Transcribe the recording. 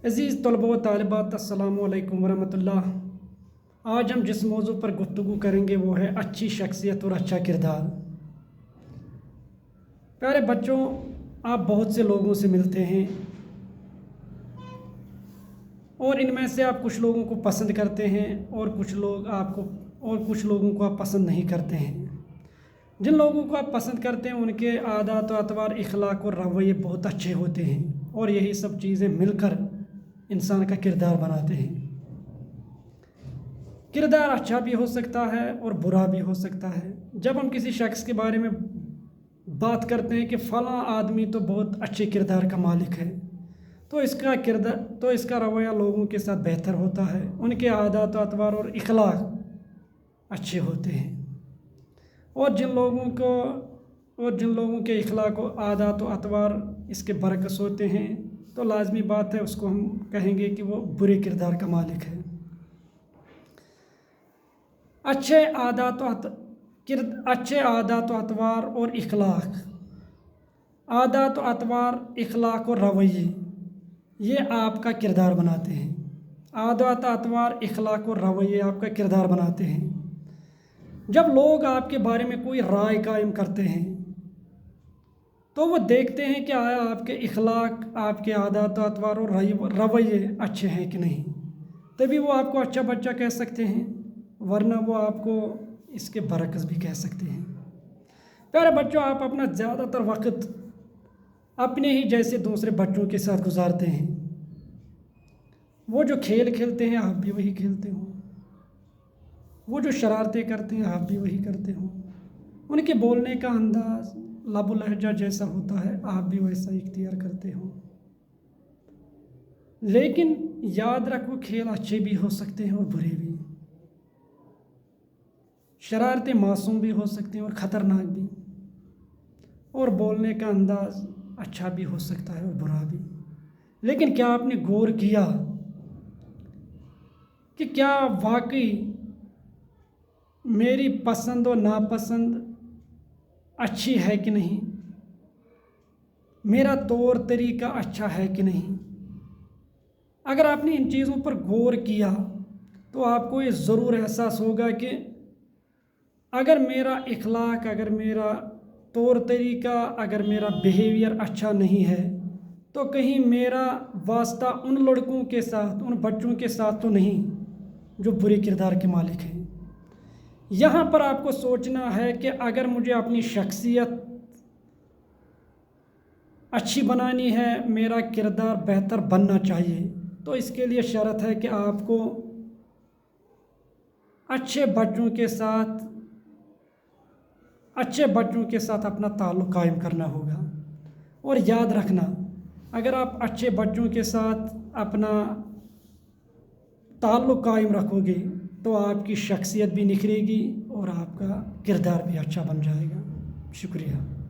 अज़ीज़ तलबा व तालिबात अस्सलामु अलैकुम वरहमतुल्लाह। आज हम जिस मौजू पर गुफ्तगू करेंगे वो है अच्छी शख्सियत और अच्छा किरदार। प्यारे बच्चों, आप बहुत से लोगों से मिलते हैं और इनमें से आप कुछ लोगों को पसंद करते हैं और कुछ लोगों को आप पसंद नहीं करते हैं। जिन लोगों को आप पसंद करते हैं उनके आदत व अतवार, इखलाक और रवैये बहुत अच्छे होते हैं और यही सब चीज़ें मिलकर इंसान का किरदार बनाते हैं। किरदार अच्छा भी हो सकता है और बुरा भी हो सकता है। जब हम किसी शख्स के बारे में बात करते हैं कि फ़लाँ आदमी तो बहुत अच्छे किरदार का मालिक है, तो इसका रवैया लोगों के साथ बेहतर होता है, उनके आदत व अतवार और इखलाक अच्छे होते हैं। और जिन लोगों के इखलाक व आदत व अतवार इसके बरकस होते हैं तो लाजमी बात है उसको हम कहेंगे कि वो बुरे किरदार का मालिक है। अच्छे आदत व अतवार और इखलाक, आदत व अतवार, इखलाक और रवैये ये आपका किरदार बनाते हैं। आदत, अतवार, इखलाक और रवैये आपका किरदार बनाते हैं। जब लोग आपके बारे में कोई राय कायम करते हैं तो वो देखते हैं कि आया आपके इखलाक, आपके आदत, अतवार और रवैये अच्छे हैं कि नहीं, तभी वो आपको अच्छा बच्चा कह सकते हैं, वरना वो आपको इसके बरकस भी कह सकते हैं। प्यारे बच्चों, आप अपना ज़्यादातर वक्त अपने ही जैसे दूसरे बच्चों के साथ गुजारते हैं। वो जो खेल खेलते हैं आप भी वही खेलते हो, वो जो शरारतें करते हैं आप भी वही करते हो, उनके बोलने का अंदाज़, लबो लहजा जैसा होता है आप भी वैसा इख्तियार करते हो। लेकिन याद रखो, खेल अच्छे भी हो सकते हैं और बुरे भी। शरारतें मासूम भी हो सकती हैं और ख़तरनाक भी, और बोलने का अंदाज़ अच्छा भी हो सकता है और बुरा भी। लेकिन क्या आपने गौर किया कि क्या वाकई मेरी पसंद और नापसंद अच्छी है कि नहीं, मेरा तौर तरीका अच्छा है कि नहीं? अगर आपने इन चीज़ों पर गौर किया तो आपको ये ज़रूर एहसास होगा कि अगर मेरा इखलाक, अगर मेरा तौर तरीका, अगर मेरा बिहेवियर अच्छा नहीं है तो कहीं मेरा वास्ता उन लड़कों के साथ, उन बच्चों के साथ तो नहीं जो बुरे किरदार के मालिक हैं। यहाँ पर आपको सोचना है कि अगर मुझे अपनी शख्सियत अच्छी बनानी है, मेरा किरदार बेहतर बनना चाहिए, तो इसके लिए शर्त है कि आपको अच्छे बच्चों के साथ अपना ताल्लुक़ कायम करना होगा। और याद रखना, अगर आप अच्छे बच्चों के साथ अपना ताल्लुक़ कायम रखोगे तो आपकी शख्सियत भी निखरेगी और आपका किरदार भी अच्छा बन जाएगा। शुक्रिया।